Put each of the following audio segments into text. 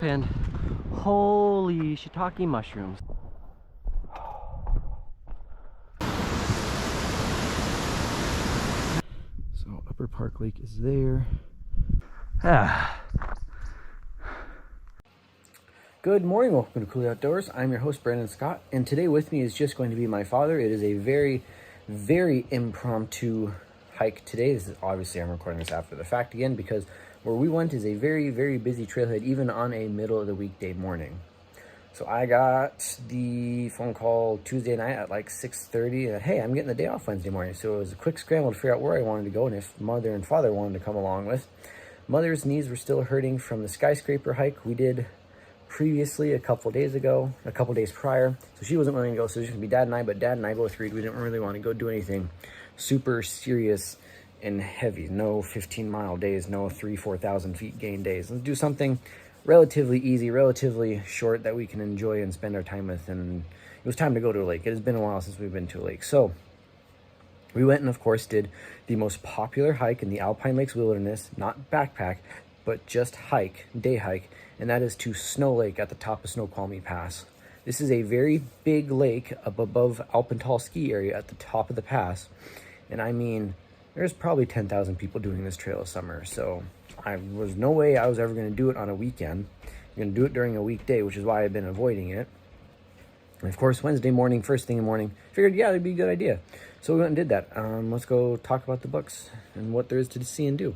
and holy shiitake mushrooms. So Upper Park Lake is there. Good morning, welcome to Cooley Outdoors. I'm your host Brandon Scott, and today with me is just going to be my father. It is a very, very impromptu hike today. This is obviously, I'm recording this after the fact again because where we went is a very, very busy trailhead, even on a middle of the weekday morning. So I got the phone call Tuesday night at like 6:30 that, hey, I'm getting the day off Wednesday morning. So it was a quick scramble to figure out where I wanted to go and if mother and father wanted to come along with. Mother's knees were still hurting from the skyscraper hike we did previously a couple days prior. So she wasn't willing to go, so it was just gonna be Dad and I, but Dad and I both agreed we didn't really want to go do anything super serious and heavy. No 15-mile days, no 4,000 feet gain days. Let's do something relatively easy, relatively short that we can enjoy and spend our time with. And it was time to go to a lake. It has been a while since we've been to a lake. So we went and of course did the most popular hike in the Alpine Lakes Wilderness, not backpack, but just hike, day hike, and that is to Snow Lake at the top of Snoqualmie Pass. This is a very big lake up above Alpental ski area at the top of the pass. And I mean, there's probably 10,000 people doing this trail this summer. So I was no way I was ever going to do it on a weekend. I'm going to do it during a weekday, which is why I've been avoiding it. And of course, Wednesday morning, first thing in the morning, figured, yeah, that'd be a good idea. So we went and did that. Let's go talk about the books and what there is to see and do.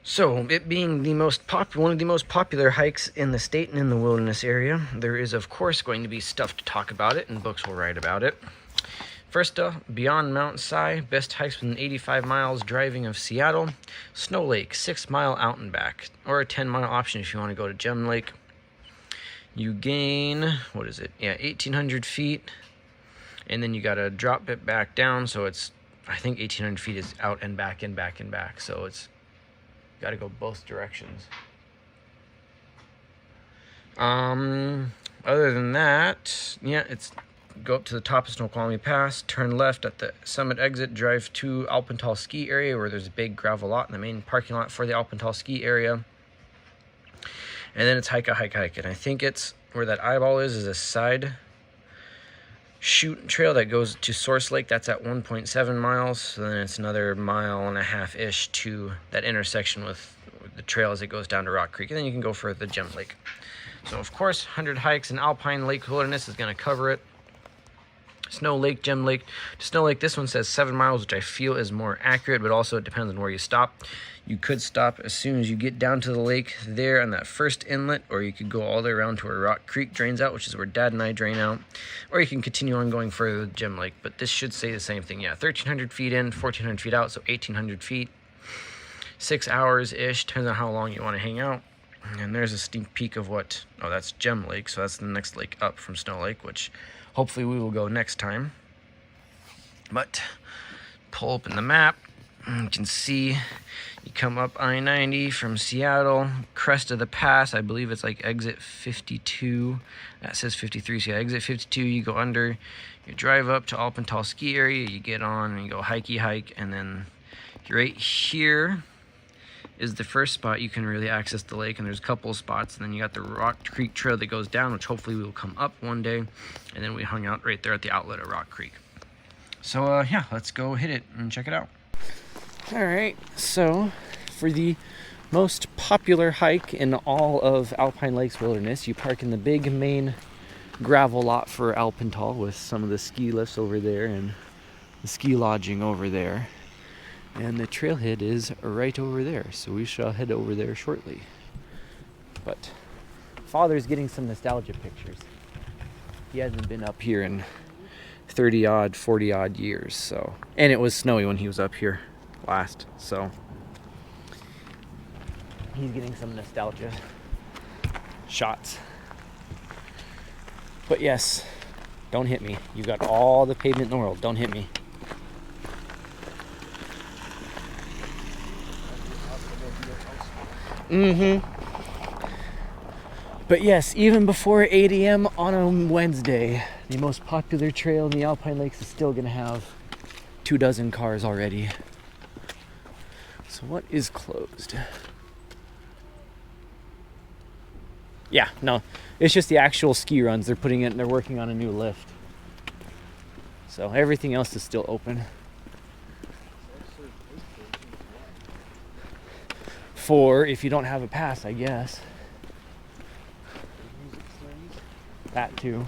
So, it being one of the most popular hikes in the state and in the wilderness area, there is of course going to be stuff to talk about it, and books will write about it. First up, beyond Mount Si, best hikes within 85 miles driving of Seattle. Snow Lake, 6-mile out and back, or a 10-mile option if you want to go to Gem Lake. You gain, 1,800 feet, and then you got to drop it back down, so it's, I think 1,800 feet is out and back and back and back, so it's got to go both directions. Other than that, yeah, it's go up to the top of Snoqualmie Pass, turn left at the summit exit, drive to Alpental ski area where there's a big gravel lot in the main parking lot for the Alpental ski area. And then it's hike. And I think it's where that eyeball is a side chute trail that goes to Source Lake. That's at 1.7 miles. So then it's another 1.5-ish to that intersection with the trail as it goes down to Rock Creek. And then you can go for the Gem Lake. So of course, 100 hikes in Alpine Lake Wilderness is going to cover it. Snow Lake, Gem Lake. Snow Lake, this one says 7 miles, which I feel is more accurate, but also it depends on where you stop. You could stop as soon as you get down to the lake there on that first inlet, or you could go all the way around to where Rock Creek drains out, which is where Dad and I drain out, or you can continue on going further to Gem Lake, but this should say the same thing. Yeah, 1,300 feet in, 1,400 feet out, so 1,800 feet, 6 hours-ish, depends on how long you want to hang out. And there's a sneak peek of what, oh, that's Gem Lake, so that's the next lake up from Snow Lake, which hopefully we will go next time. But pull open the map, you can see you come up I-90 from Seattle, crest of the pass, I believe it's like exit 52, that says 53, so yeah, exit 52, you go under, you drive up to Alpental ski area, you get on and you go hike, and then right here is the first spot you can really access the lake, and there's a couple of spots, and then you got the Rock Creek trail that goes down, which hopefully we will come up one day, and then we hung out right there at the outlet of Rock Creek. So yeah, let's go hit it and check it out. All right, so for the most popular hike in all of Alpine Lakes Wilderness, you park in the big main gravel lot for Alpental with some of the ski lifts over there and the ski lodging over there. And the trailhead is right over there, so we shall head over there shortly. But Father's getting some nostalgia pictures. He hasn't been up here in 30-odd, 40-odd years, so. And it was snowy when he was up here last, so. He's getting some nostalgia shots. But yes, don't hit me. You got all the pavement in the world, don't hit me. But yes, even before 8 a.m. on a Wednesday, the most popular trail in the Alpine Lakes is still going to have 24 cars already. So what is closed? Yeah, no, it's just the actual ski runs. They're working on a new lift. So everything else is still open. For if you don't have a pass, I guess. That too.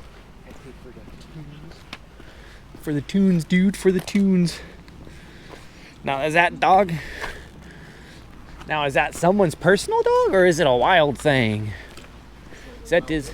For the tunes, dude, for the tunes. Now, is that dog? Now, is that someone's personal dog or is it a wild thing? Is that this?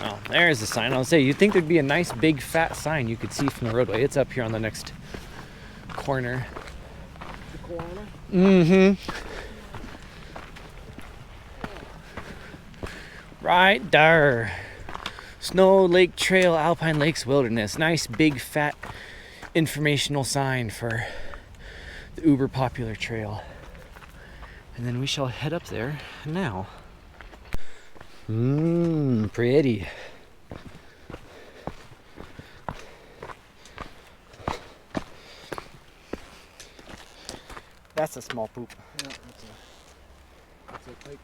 Oh, there's the sign. I'll say, you'd think there'd be a nice big fat sign you could see from the roadway. It's up here on the next corner. The corner? Mm-hmm. Right there. Snow Lake Trail, Alpine Lakes Wilderness. Nice big fat informational sign for the uber popular trail. And then we shall head up there now. Pretty. That's a small poop. Yeah, that's a PIKA.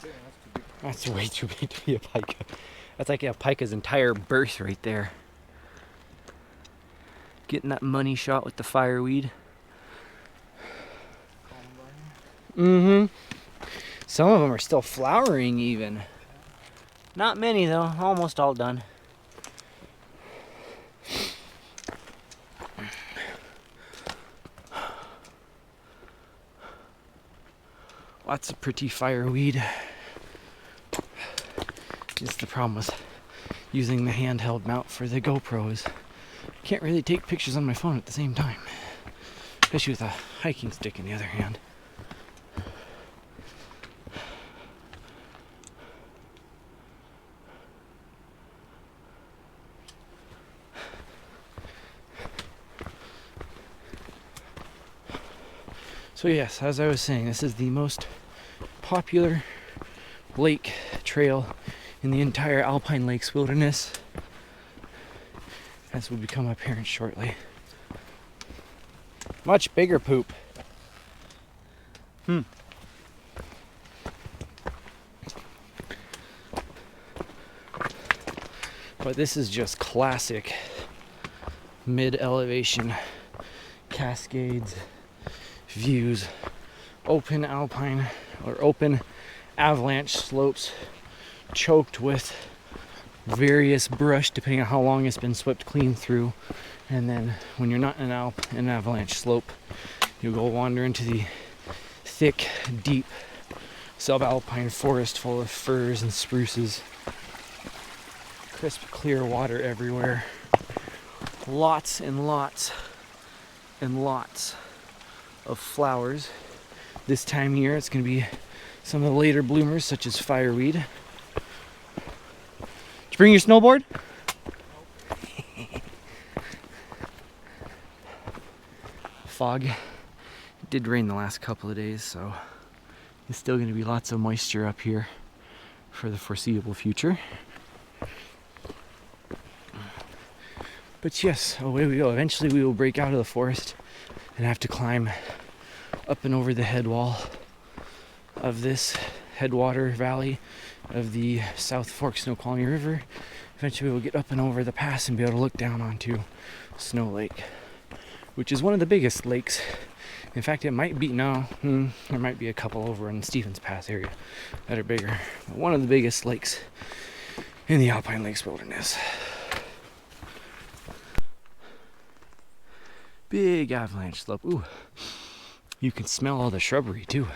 Yeah, that's too big. That's way too big to be a PIKA. That's like a PIKA's entire berth right there. Getting that money shot with the fireweed. Mm-hmm. Some of them are still flowering even. Not many though, almost all done. Lots of pretty fireweed. Just the problem with using the handheld mount for the GoPro is I can't really take pictures on my phone at the same time. Especially with a hiking stick in the other hand. So yes, as I was saying, this is the most popular lake trail in the entire Alpine Lakes Wilderness, as will become apparent shortly. Much bigger poop. But this is just classic mid-elevation Cascades views, open alpine or open avalanche slopes choked with various brush depending on how long it's been swept clean through. And then when you're not in an avalanche slope, you'll go wander into the thick, deep sub-alpine forest full of firs and spruces. Crisp, clear water everywhere. Lots and lots and lots of flowers. This time of year, it's going to be some of the later bloomers, such as fireweed. Did you bring your snowboard? Fog. It did rain the last couple of days, so there's still going to be lots of moisture up here for the foreseeable future. But yes, away we go. Eventually we will break out of the forest and have to climb up and over the headwall of this headwater valley of the South Fork Snoqualmie River. Eventually we'll get up and over the pass and be able to look down onto Snow Lake, which is one of the biggest lakes. In fact, it might be, there might be a couple over in Stevens Pass area that are bigger. But one of the biggest lakes in the Alpine Lakes Wilderness. Big avalanche slope. Ooh, you can smell all the shrubbery too.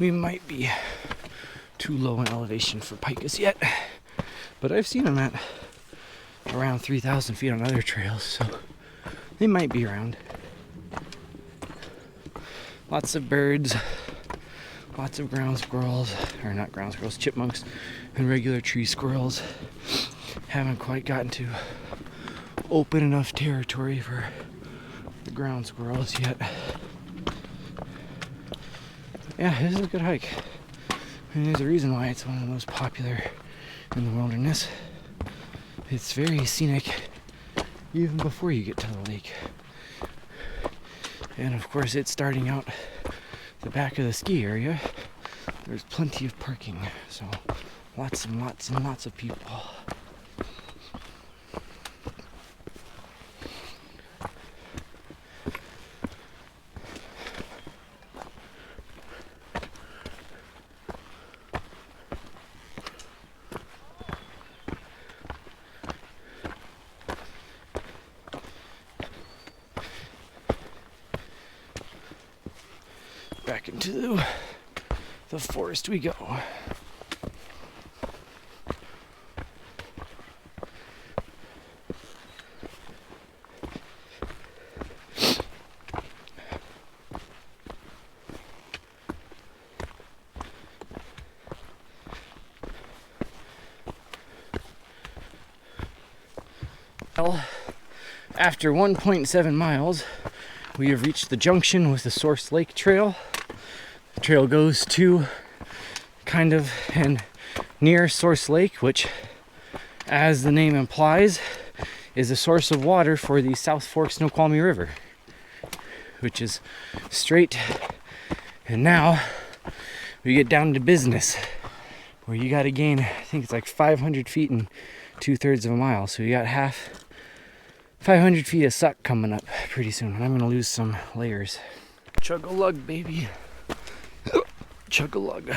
We might be too low in elevation for pikas yet, but I've seen them at around 3,000 feet on other trails, so they might be around. Lots of birds. Lots of ground squirrels, or not ground squirrels, chipmunks, and regular tree squirrels. Haven't quite gotten to open enough territory for the ground squirrels yet. Yeah, this is a good hike. And there's a reason why it's one of the most popular in the wilderness. It's very scenic even before you get to the lake. And of course, it's starting out the back of the ski area. There's plenty of parking, so lots and lots and lots of people. Back into the forest we go. Well, after 1.7 miles, we have reached the junction with the Source Lake Trail. The trail goes to kind of and near Source Lake, which, as the name implies, is a source of water for the South Fork Snoqualmie River, which is straight. And now we get down to business, where you got to gain, I think it's like 500 feet in 2/3 of a mile. So you got 500 feet of suck coming up pretty soon, and I'm gonna lose some layers. Chug-a-lug, baby. Chug-a-lug.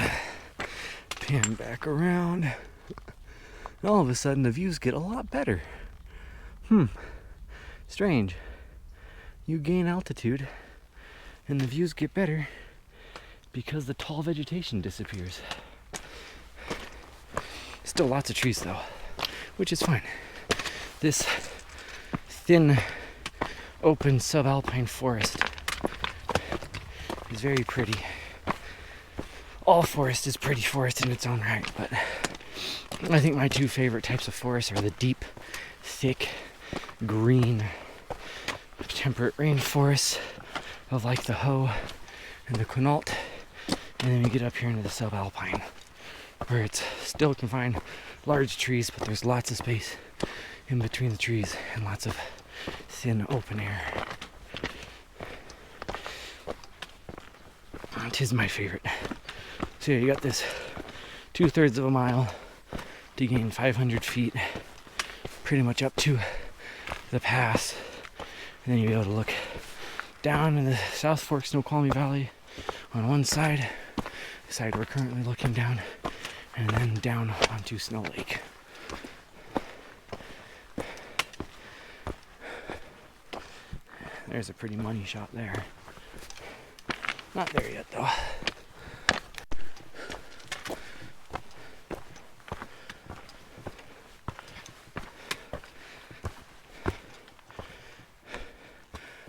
Pan back around. And all of a sudden, the views get a lot better. Strange. You gain altitude, and the views get better because the tall vegetation disappears. Still lots of trees, though, which is fine. This thin, open sub-alpine forest is very pretty. All forest is pretty forest in its own right, but I think my two favorite types of forests are the deep, thick, green, temperate rainforests of like the Hoh and the Quinault, and then we get up here into the sub-alpine, where it's still can find large trees, but there's lots of space in between the trees and lots of thin open air. It is my favorite. So yeah, you got this 2/3 of a mile to gain 500 feet, pretty much up to the pass, and then you'll be able to look down in the South Fork Snoqualmie Valley on one side, the side we're currently looking down, and then down onto Snow Lake. There's a pretty money shot there. Not there yet, though.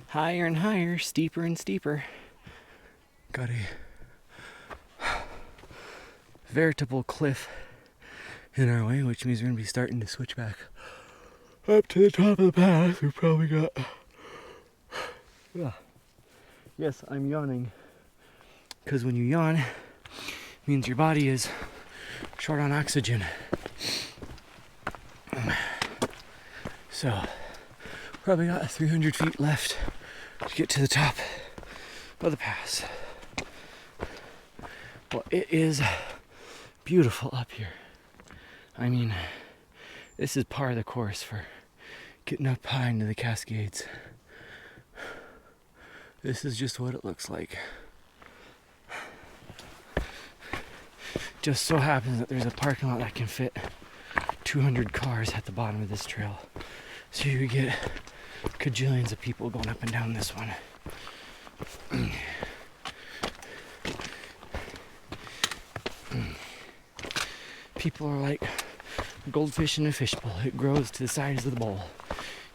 Higher and higher, steeper and steeper. Got a veritable cliff in our way, which means we're gonna be starting to switch back up to the top of the path. We probably got... Yes, I'm yawning. Because when you yawn, it means your body is short on oxygen. So, probably got 300 feet left to get to the top of the pass. Well, it is beautiful up here. I mean, this is par of the course for getting up high into the Cascades. This is just what it looks like. Just so happens that there's a parking lot that can fit 200 cars at the bottom of this trail. So you get cajillions of people going up and down this one. People are like goldfish in a fishbowl. It grows to the size of the bowl.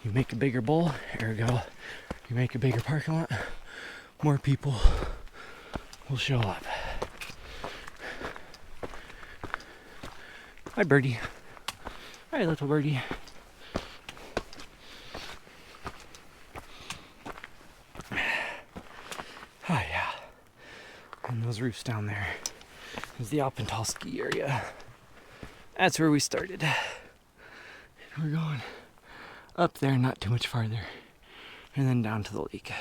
You make a bigger bowl, ergo, you make a bigger parking lot, more people will show up. Hi, birdie. Hi, little birdie. Oh, yeah. And those roofs down there is the Alpental ski area. That's where we started. And we're going up there, not too much farther, and then down to the lake.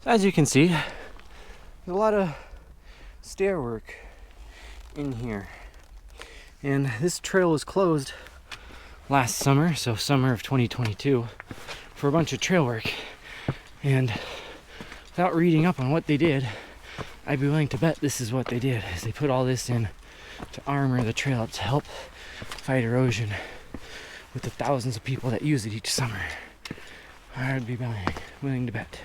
So as you can see, there's a lot of stair work in here. And this trail was closed last summer, so summer of 2022, for a bunch of trail work. And without reading up on what they did, I'd be willing to bet this is what they did, is they put all this in to armor the trail up to help fight erosion with the thousands of people that use it each summer. I'd be willing to bet.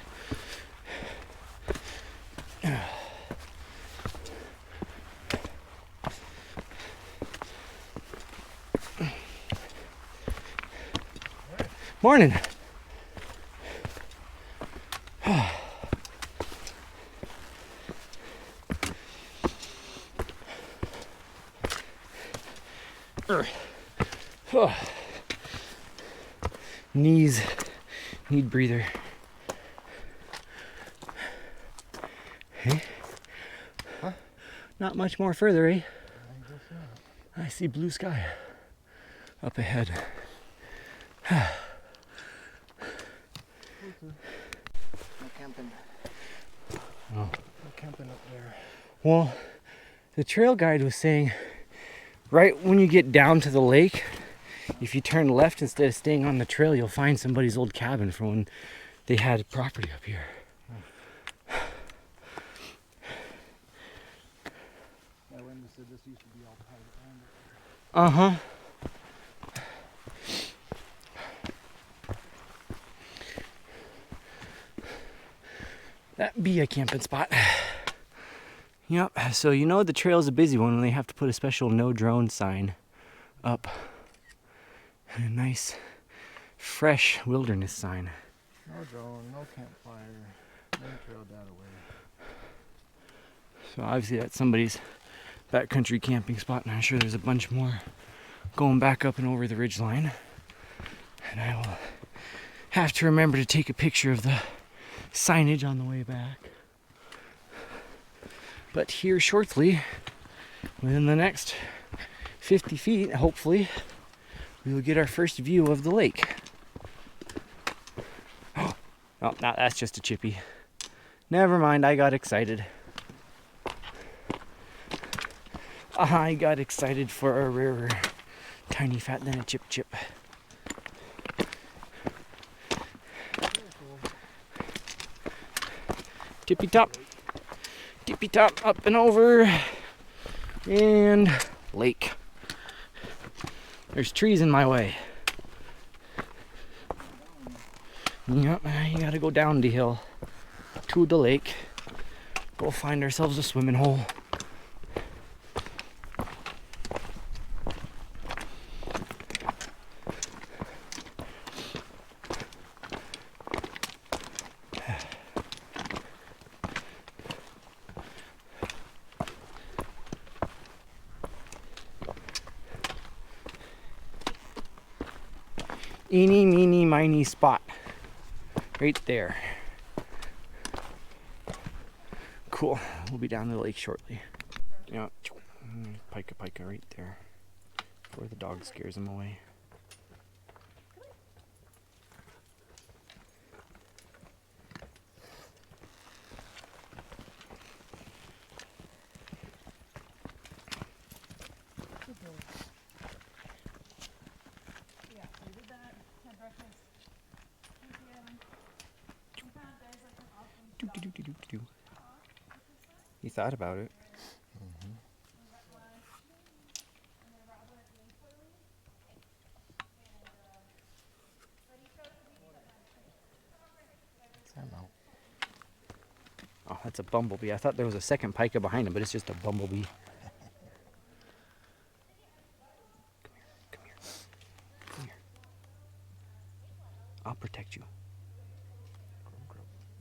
Morning. Knees need breather. Hey? Huh? Not much more further, eh? I guess not. I see blue sky up ahead. No camping. Oh. No camping up there. Well, the trail guide was saying right when you get down to the lake, if you turn left instead of staying on the trail, you'll find somebody's old cabin from when they had property up here. Yeah, Linda said this used to be all private land. That be a camping spot. Yep, so you know the trail's a busy one when they have to put a special no drone sign up. And a nice, fresh wilderness sign. No drone, no campfire, no trail data way. So obviously that's somebody's backcountry camping spot, and I'm sure there's a bunch more going back up and over the ridge line. And I will have to remember to take a picture of the signage on the way back. But here shortly, within the next 50 feet, hopefully, we will get our first view of the lake. Oh, no, that's just a chippy. Never mind, I got excited. I got excited for a rarer tiny fat than a chip chip. Tippy top, up and over, and lake. There's trees in my way. Yep, you gotta go down the hill to the lake. Go find ourselves a swimming hole. Eeny, meeny, miny spot. Right there. Cool. We'll be down to the lake shortly. Yeah, PIKA right there. Before the dog scares him away. He thought about it. Mm-hmm. Oh, that's a bumblebee. I thought there was a second pika behind him, but it's just a bumblebee. Come here. Come here. I'll protect you.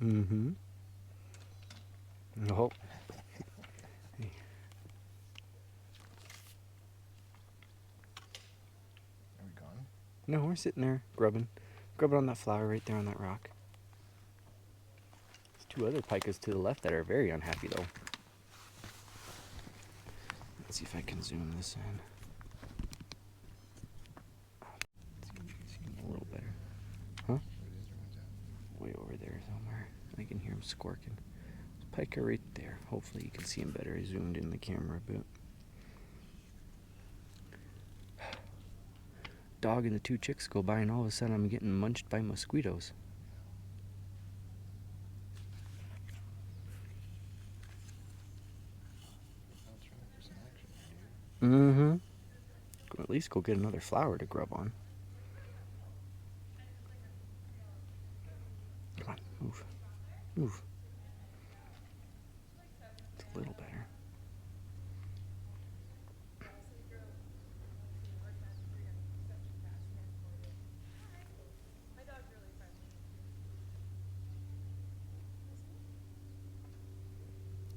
Mm-hmm. No. No, we're sitting there grubbing on that flower right there on that rock. There's two other pikas to the left that are very unhappy though. Let's see if I can zoom this in. A little better. Huh? Way over there somewhere. I can hear him squawking. There's pika right there. Hopefully you can see him better. I zoomed in the camera a bit. Dog and the two chicks go by, and all of a sudden I'm getting munched by mosquitoes. Mm-hmm. At least go get another flower to grub on. Come on, move. Move. It's a little better.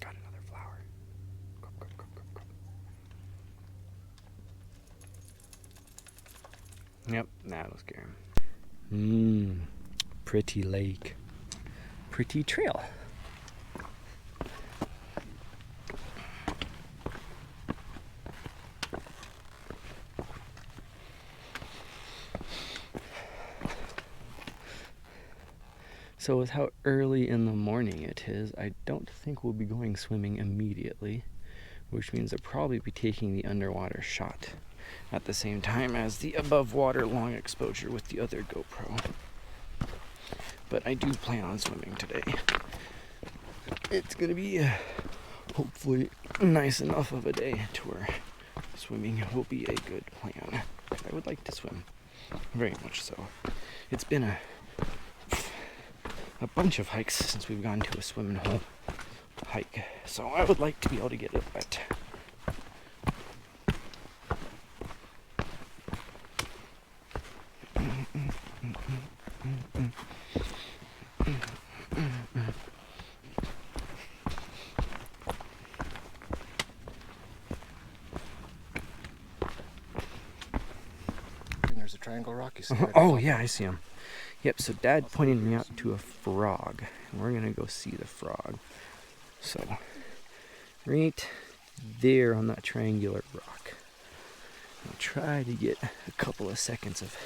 Got another flower. Grub, grub, grub, grub, grub. Yep, that'll scare him. Pretty lake. Pretty trail. So with how early in the morning it is, I don't think we'll be going swimming immediately, which means I'll probably be taking the underwater shot at the same time as the above water long exposure with the other GoPro. But I do plan on swimming today. It's gonna be hopefully nice enough of a day to where swimming will be a good plan. I would like to swim, very much so. It's been a bunch of hikes since we've gone to a swimming hole hike, so I would like to be able to get it wet. And there's a triangle rock. You see right Oh yeah, I see him. Yep, so Dad pointed me out to a frog, and we're gonna go see the frog. So, right there on that triangular rock. I'll try to get a couple of seconds of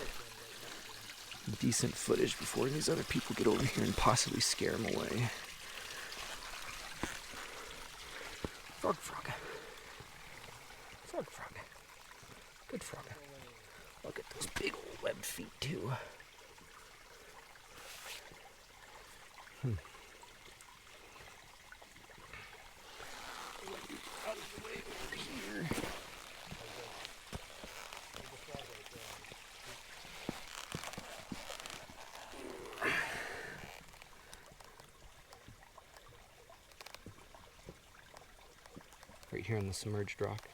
decent footage before these other people get over here and possibly scare him away. Frog, frog. Frog, frog. Good frog. Look at those big old webbed feet, too. Out of the way over here. Right here on the submerged rock.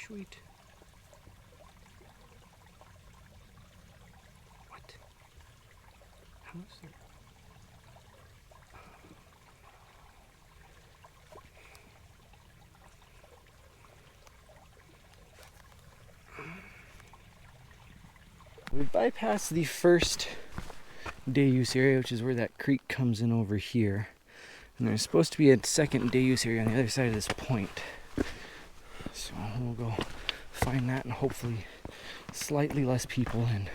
Sweet. What? How is there? We bypassed the first day use area, which is where that creek comes in over here. And there's supposed to be a second day use area on the other side of this point. So we'll go find that, and hopefully slightly less people and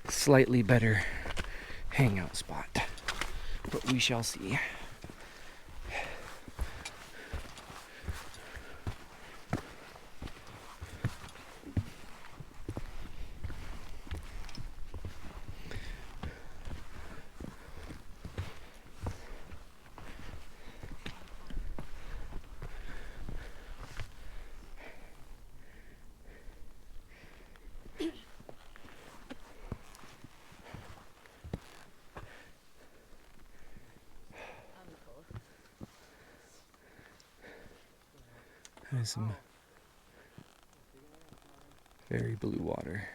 slightly better hangout spot. But we shall see. There's some very blue water.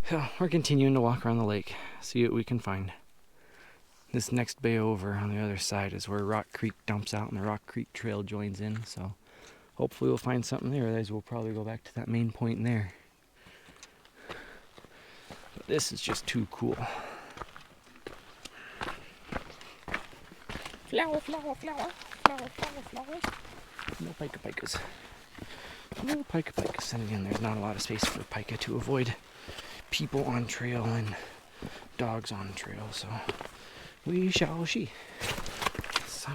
So we're continuing to walk around the lake, see what we can find. This next bay over on the other side is where Rock Creek dumps out and the Rock Creek Trail joins in, so hopefully we'll find something there, otherwise we'll probably go back to that main point there. But this is just too cool. Flower, flower, flower, flower, flower, flowers. No pikas. No pikas. And again, there's not a lot of space for pika to avoid people on trail and dogs on trail, so we shall see. So,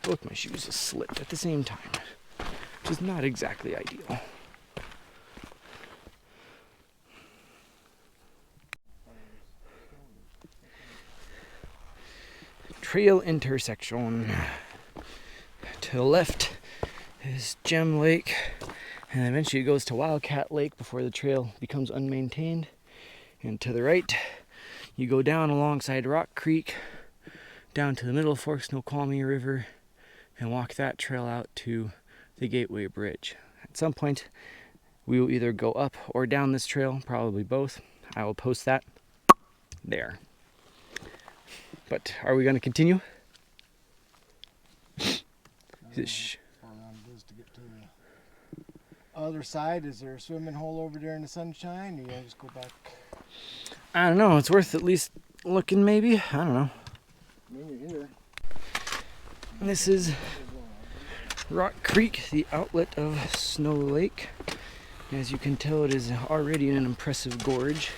both my shoes have slipped at the same time, which is not exactly ideal. Trail intersection. To the left is Gem Lake, and eventually it goes to Wildcat Lake before the trail becomes unmaintained. And to the right, you go down alongside Rock Creek, down to the middle fork Snoqualmie River, and walk that trail out to the Gateway Bridge. At some point, we will either go up or down this trail, probably both. I will post that there. But are we going to continue? To get to the other side, is there a swimming hole over there in the sunshine? Or you gotta just go back? I don't know. It's worth at least looking, maybe. I don't know. I mean, you're here. And this is Rock Creek, the outlet of Snow Lake. As you can tell, it is already an impressive gorge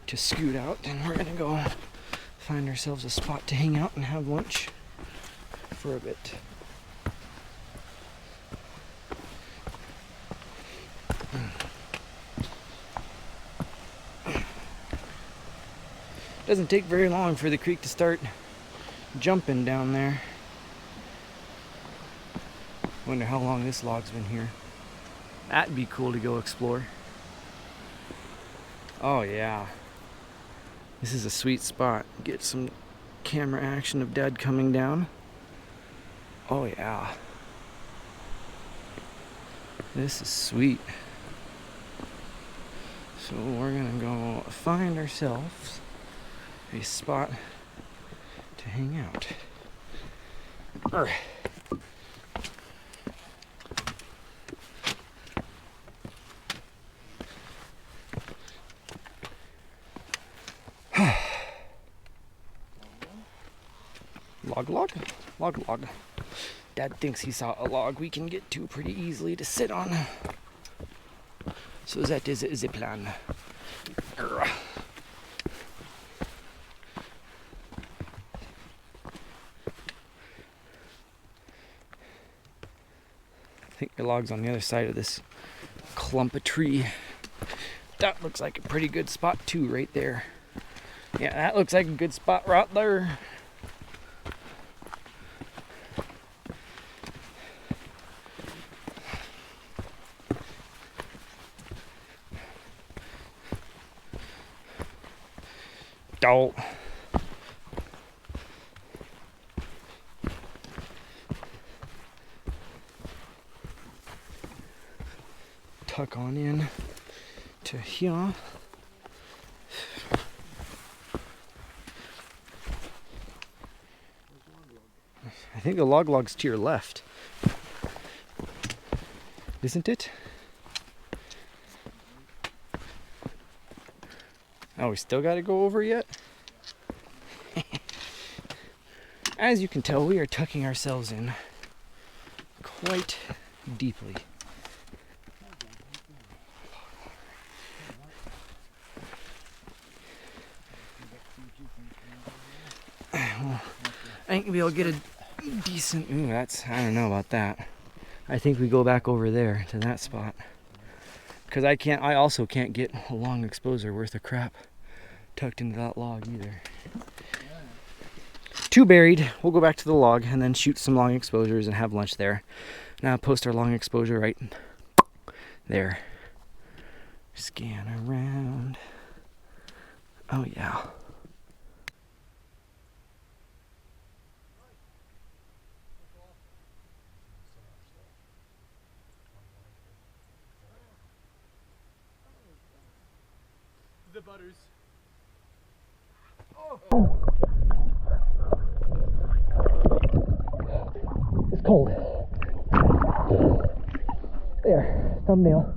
to scoot out, and we're gonna go find ourselves a spot to hang out and have lunch for a bit. Doesn't take very long for the creek to start jumping down there. Wonder how long this log's been here. That'd be cool to go explore. Oh yeah. This is a sweet spot. Get some camera action of Dad coming down. Oh yeah. This is sweet. So we're gonna go find ourselves a spot to hang out. Arr. Log. Dad thinks he saw a log we can get to pretty easily to sit on. So that is the plan. Arr. I think the log's on the other side of this clump of tree. That looks like a pretty good spot too, right there. Yeah, that looks like a good spot right there. Oh. Tuck on in to here. I think the log's to your left. Isn't it? Oh, we still got to go over yet? As you can tell, we are tucking ourselves in quite deeply. Well, I think we'll get a decent... Ooh, that's... I don't know about that. I think we go back over there to that spot. Because I also can't get a long exposure worth of crap tucked into that log either. Too buried. We'll go back to the log and then shoot some long exposures and have lunch there. Now post our long exposure right there. Scan around. Oh yeah. The butters. It's cold. There, thumbnail.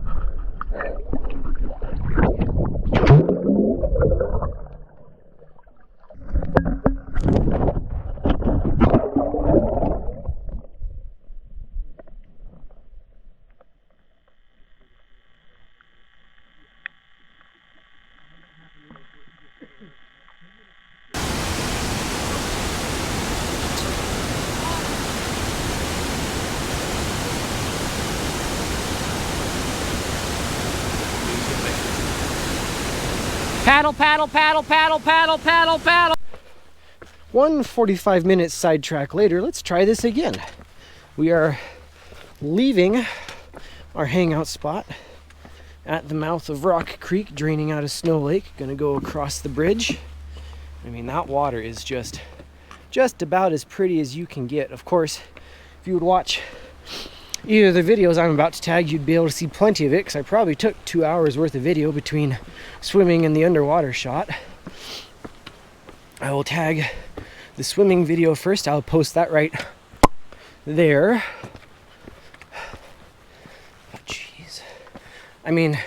Paddle, paddle, paddle, paddle, paddle, paddle, paddle. 1:45-minute sidetrack later, let's try this again. We are leaving our hangout spot at the mouth of Rock Creek, draining out of Snow Lake. Gonna go across the bridge. I mean, that water is just about as pretty as you can get. Of course, if you would watch either of the videos I'm about to tag, you'd be able to see plenty of it, because I probably took 2 hours worth of video between swimming and the underwater shot. I will tag the swimming video first. I'll post that right there. But jeez, I mean,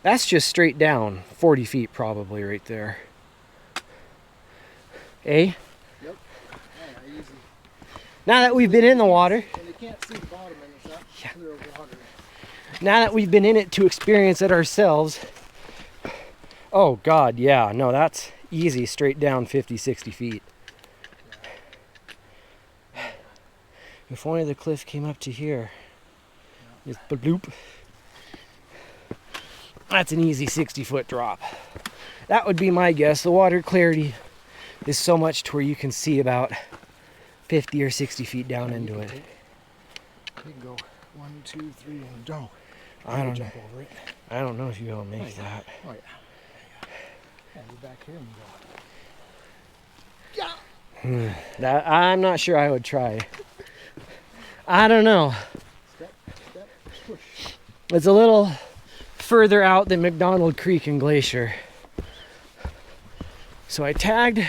that's just straight down 40 feet probably right there. Eh? Yep. Yeah, easy. Now that we've been in the water, And they can't see the bottom and it's not clear water. now that we've been in it to experience it ourselves, oh God, yeah, no, that's easy, straight down 50, 60 feet. If only the cliff came up to here. Just bloop. That's an easy 60-foot drop. That would be my guess. The water clarity is so much to where you can see about 50 or 60 feet down into it. You can go 1, 2, 3, and go. I don't know. Jump over it. I don't know if you're gonna make that. Oh yeah. Yeah, go back here and go. Yeah. That I'm not sure I would try. I don't know. Step, push. It's a little further out than McDonald Creek and Glacier. So I tagged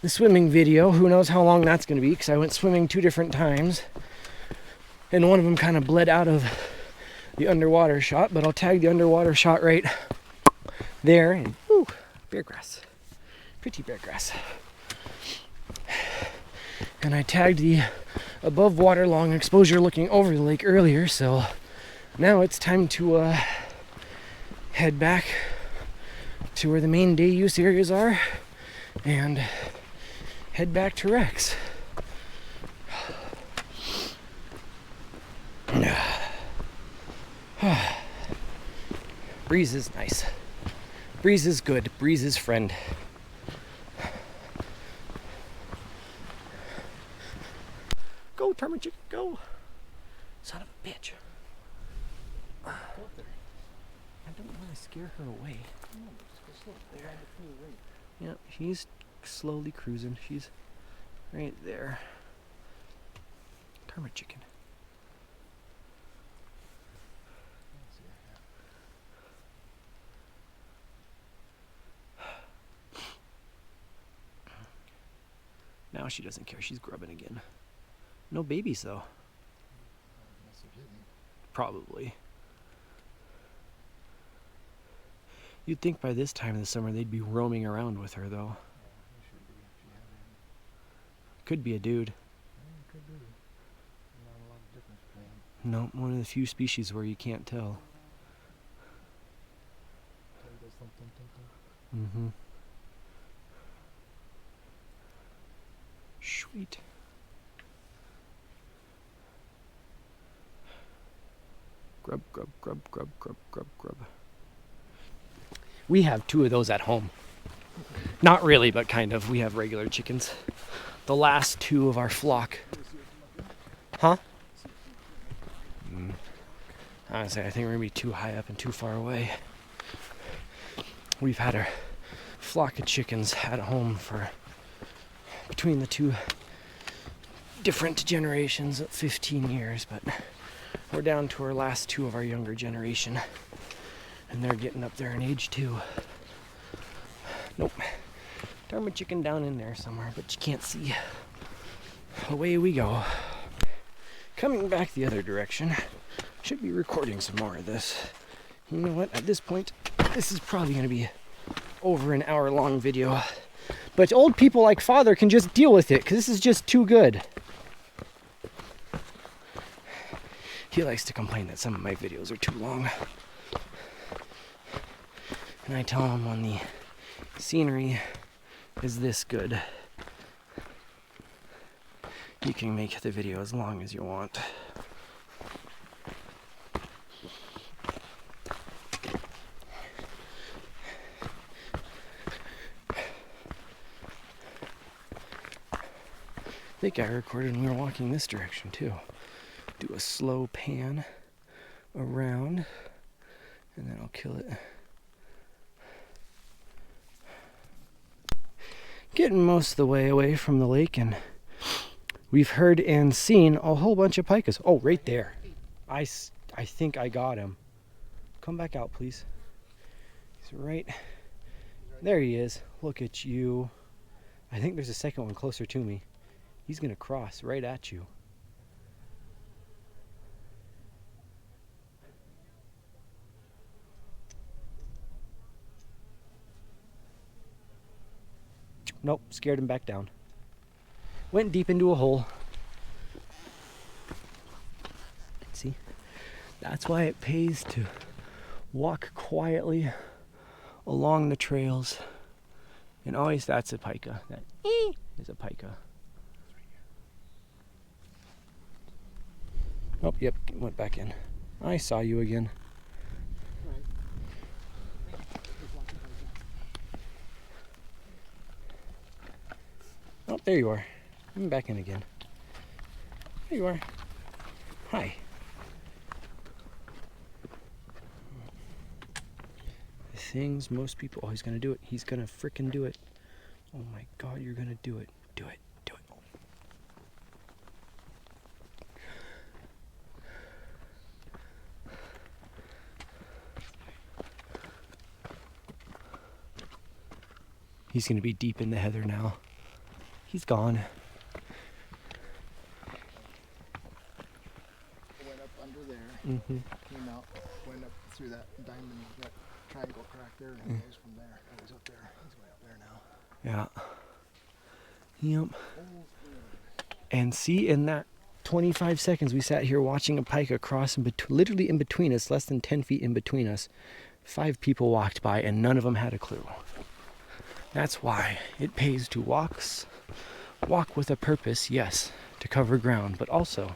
the swimming video. Who knows how long that's going to be, because I went swimming 2 different times. And one of them kind of bled out of the underwater shot, but I'll tag the underwater shot right there. And ooh, bear grass. Pretty bear grass. And I tagged the above water long exposure looking over the lake earlier, so now it's time to head back to where the main day use areas are and head back to Rex. Breeze is nice. Breeze is good. Breeze is friend. Go, Termite Chicken, go! Son of a bitch. I don't want to scare her away. Yep, he's slowly cruising. She's right there. Termite Chicken. Now she doesn't care. She's grubbing again. No babies though. Probably. You'd think by this time of the summer they'd be roaming around with her though. Could be a dude. No, one of the few species where you can't tell. Mm-hmm. Sweet. Grub, grub, grub, grub, grub, grub, grub. We have 2 of those at home. Not really, but kind of. We have regular chickens. The last 2 of our flock. Huh? Honestly, I think we're gonna be too high up and too far away. We've had a flock of chickens at home for between the two different generations of 15 years, but we're down to our last two of our younger generation, and they're getting up there in age too. Nope. Dharma chicken down in there somewhere, but you can't see. Away we go. Coming back the other direction. Should be recording some more of this. You know what? At this point, this is probably going to be over an hour-long video. But old people like Father can just deal with it, because this is just too good. He likes to complain that some of my videos are too long. And I tell him when the scenery is this good, you can make the video as long as you want. I think I recorded when we were walking this direction too. Do a slow pan around, and then I'll kill it. Getting most of the way away from the lake, and we've heard and seen a whole bunch of pikas. Oh, right there. I think I got him. Come back out, please. He's right there. He is. Look at you. I think there's a second one closer to me. He's gonna cross right at you. Nope, scared him back down. Went deep into a hole. See, that's why it pays to walk quietly along the trails. And always, that's a pika. That is a pika. Oh, yep, went back in. I saw you again. Oh, there you are. I'm back in again. There you are. Hi. The things most people... Oh, he's gonna do it. He's gonna frickin' do it. Oh my God, you're gonna do it. Do it. Do it. He's gonna be deep in the heather now. He's gone. Went up under there, came out, went up through that diamond, that triangle crack there, and he goes from there. Oh, he's up there. He's way up there now. Yeah. Yep. And see, in that 25 seconds we sat here watching a pika cross literally in between us, less than 10 feet in between us, 5 people walked by and none of them had a clue. That's why it pays to walk with a purpose, yes, to cover ground, but also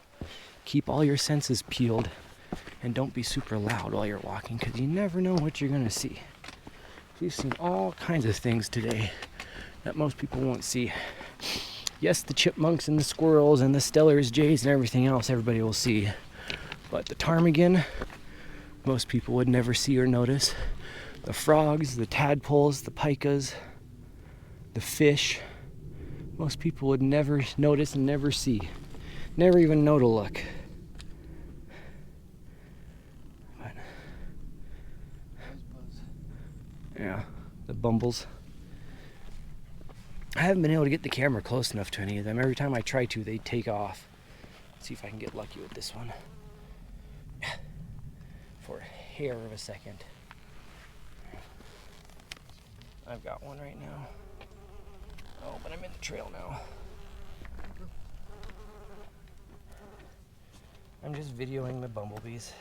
keep all your senses peeled and don't be super loud while you're walking, because you never know what you're going to see. We've seen all kinds of things today that most people won't see. Yes, the chipmunks and the squirrels and the stellars, jays, and everything else everybody will see. But the ptarmigan, most people would never see or notice. The frogs, the tadpoles, the pikas, the fish, most people would never notice and never see. Never even know to look. But, yeah, the bumbles. I haven't been able to get the camera close enough to any of them. Every time I try to, they take off. Let's see if I can get lucky with this one. For a hair of a second. I've got one right now. Oh, but I'm in the trail now. I'm just videoing the bumblebees.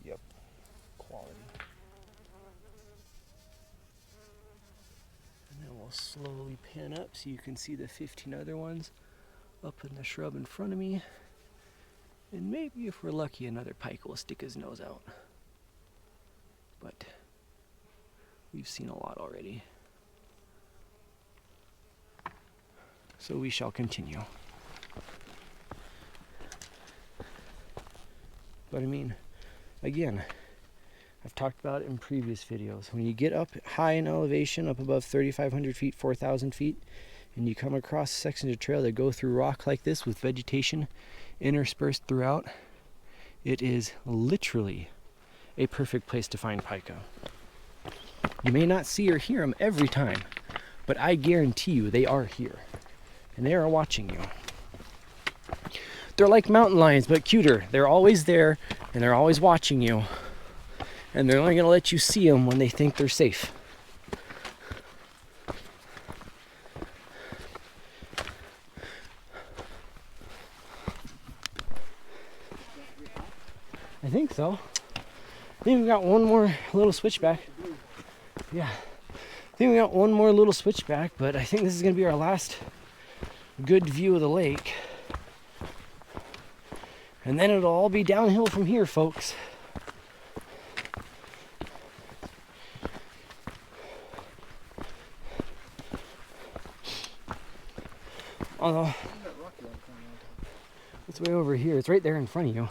Yep, quality. And then we'll slowly pan up so you can see the 15 other ones up in the shrub in front of me. And maybe if we're lucky, another pike will stick his nose out. But we've seen a lot already. So we shall continue. But I mean, again, I've talked about it in previous videos. When you get up high in elevation, up above 3,500 feet, 4,000 feet, and you come across sections of trail that go through rock like this with vegetation interspersed throughout, it is literally a perfect place to find pika. You may not see or hear them every time, but I guarantee you they are here, and they are watching you. They're like mountain lions, but cuter. They're always there, and they're always watching you, and they're only going to let you see them when they think they're safe. I think so. I think we got one more little switchback. Yeah. I think we got one more little switchback, but I think this is going to be our last good view of the lake. And then it'll all be downhill from here, folks. Although, it's way over here. It's right there in front of you.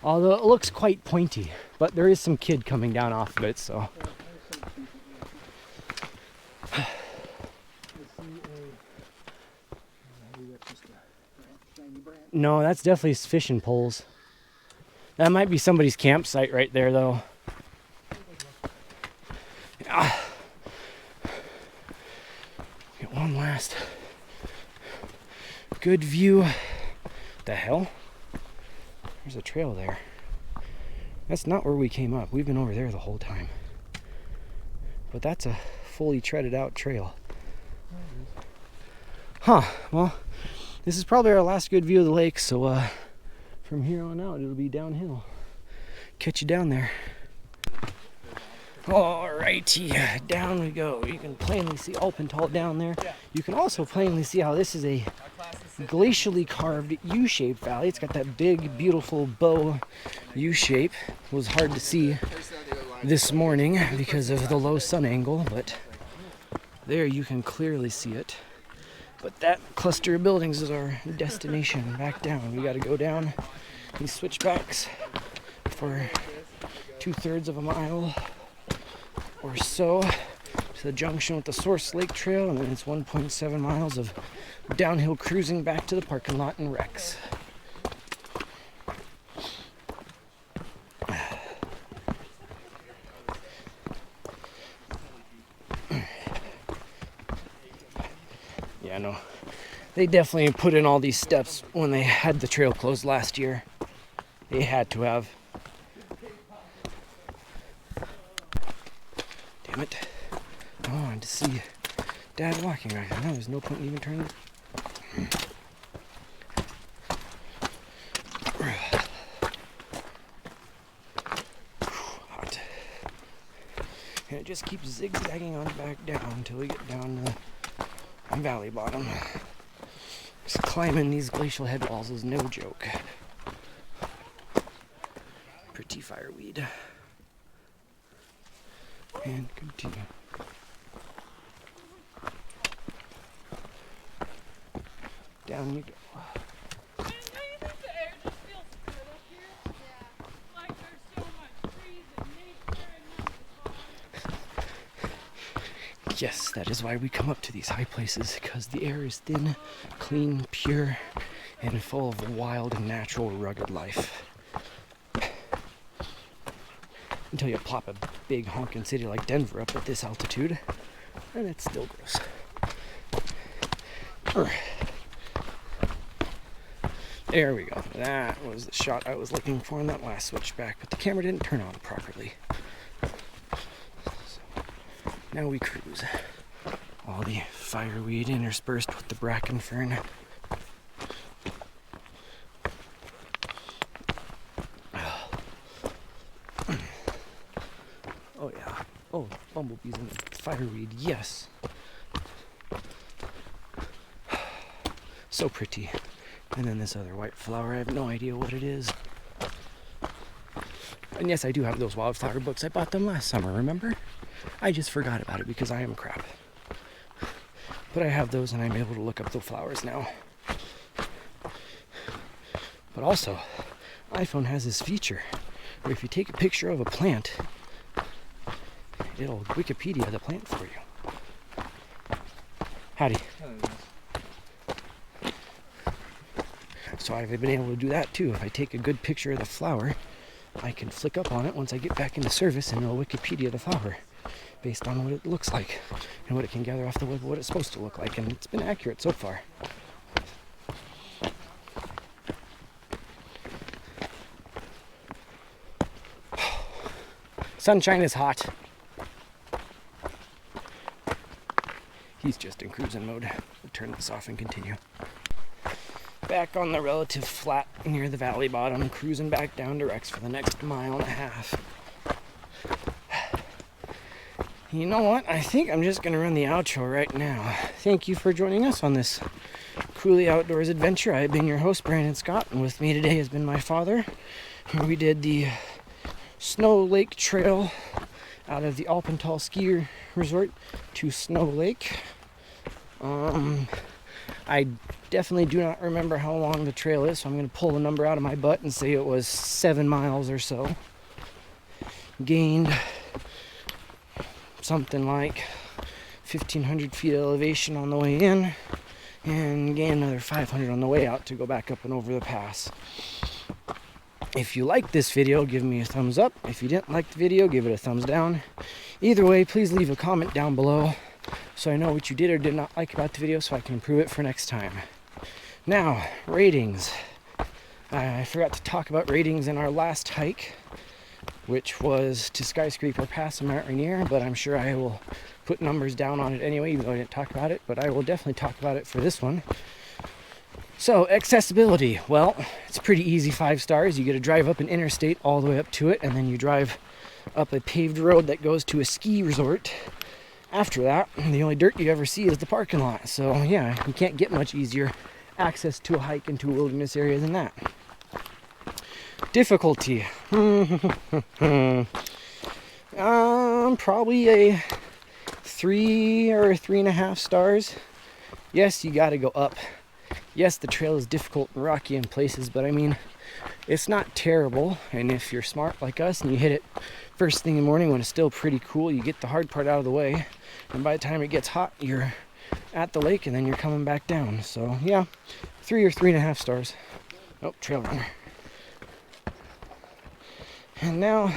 Although it looks quite pointy, but there is some kid coming down off of it, so. No, that's definitely fishing poles. That might be somebody's campsite right there, though. Get one last good view. The hell? There's a trail there. That's not where we came up. We've been over there the whole time. But that's a fully treaded out trail. Huh, well, this is probably our last good view of the lake, so from here on out it'll be downhill. Catch you down there. Alrighty, down we go. You can plainly see Alpental down there. You can also plainly see how this is a glacially carved U-shaped valley. It's got that big, beautiful bow U-shape. It was hard to see this morning because of the low sun angle, but there you can clearly see it. But that cluster of buildings is our destination. Back down. We got to go down these switchbacks for 2/3 of a mile or so to the junction with the Source Lake Trail, and then it's 1.7 miles of downhill cruising back to the parking lot in Rex. Yeah, no, they definitely put in all these steps when they had the trail closed last year. They had to have. Damn it. I wanted to see Dad walking right now. There's no point in even turning. Hot. And it just keeps zigzagging on back down until we get down to the valley bottom. Just climbing these glacial head walls is no joke. Pretty fireweed. And continue. Down you go. Yes, that is why we come up to these high places, because the air is thin, clean, pure, and full of wild and natural rugged life. Until you plop a big honking city like Denver up at this altitude, and it's still gross. There we go. That was the shot I was looking for in that last switchback, but the camera didn't turn on properly. So now we cruise. All the fireweed interspersed with the bracken fern. Oh yeah. Oh, bumblebees and fireweed, yes. So pretty. And then this other white flower, I have no idea what it is. And yes, I do have those wildflower books. I bought them last summer, remember? I just forgot about it because I am crap. But I have those and I'm able to look up the flowers now. But also, iPhone has this feature where if you take a picture of a plant, it'll Wikipedia the plant for you. Howdy. So I've been able to do that too. If I take a good picture of the flower, I can flick up on it once I get back into service and it'll Wikipedia the flower based on what it looks like and what it can gather off the web, what it's supposed to look like. And it's been accurate so far. Sunshine is hot. He's just in cruising mode. We'll turn this off and continue. Back on the relative flat near the valley bottom, cruising back down to Rex for the next 1.5 miles. You know what? I think I'm just going to run the outro right now. Thank you for joining us on this Cooley Outdoors adventure. I've been your host, Brandon Scott, and with me today has been my father. We did the Snow Lake Trail out of the Alpental ski resort to Snow Lake. I definitely do not remember how long the trail is, so I'm going to pull the number out of my butt and say it was 7 miles or so. Gained something like 1,500 feet elevation on the way in, and gained another 500 on the way out to go back up and over the pass. If you liked this video, give me a thumbs up. If you didn't like the video, give it a thumbs down. Either way, please leave a comment down below so I know what you did or did not like about the video so I can improve it for next time. Now, ratings. I forgot to talk about ratings in our last hike, which was to Skyscraper Pass in Mount Rainier, but I'm sure I will put numbers down on it anyway, even though I didn't talk about it, but I will definitely talk about it for this one. So, accessibility. Well, it's pretty easy, 5 stars. You get to drive up an interstate all the way up to it, and then you drive up a paved road that goes to a ski resort. After that, the only dirt you ever see is the parking lot. So, yeah, you can't get much easier access to a hike into a wilderness area than that. Difficulty. Probably a 3 or 3.5 stars. Yes, you got to go up. Yes, the trail is difficult and rocky in places, but I mean, it's not terrible. And if you're smart like us and you hit it first thing in the morning when it's still pretty cool, you get the hard part out of the way. And by the time it gets hot, you're at the lake and then you're coming back down. So yeah, 3 or 3.5 stars. Oh, trail runner. And now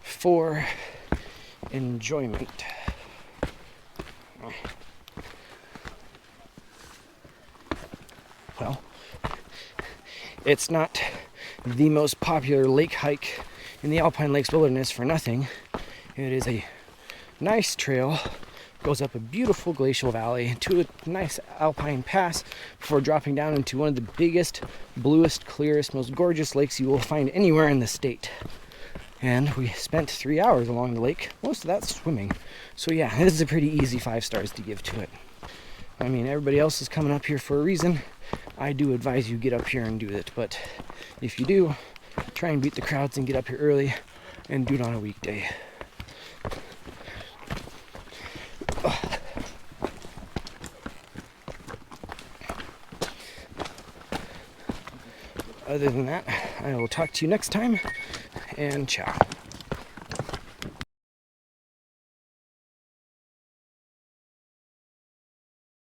for enjoyment. Well, it's not the most popular lake hike in the Alpine Lakes Wilderness for nothing. It is a nice trail, goes up a beautiful glacial valley to a nice alpine pass before dropping down into one of the biggest, bluest, clearest, most gorgeous lakes you will find anywhere in the state. And we spent 3 hours along the lake, most of that swimming. So yeah, this is a pretty easy 5 stars to give to it. I mean, everybody else is coming up here for a reason. I do advise you get up here and do it, but if you do, try and beat the crowds and get up here early and do it on a weekday. Other than that, I will talk to you next time, and ciao.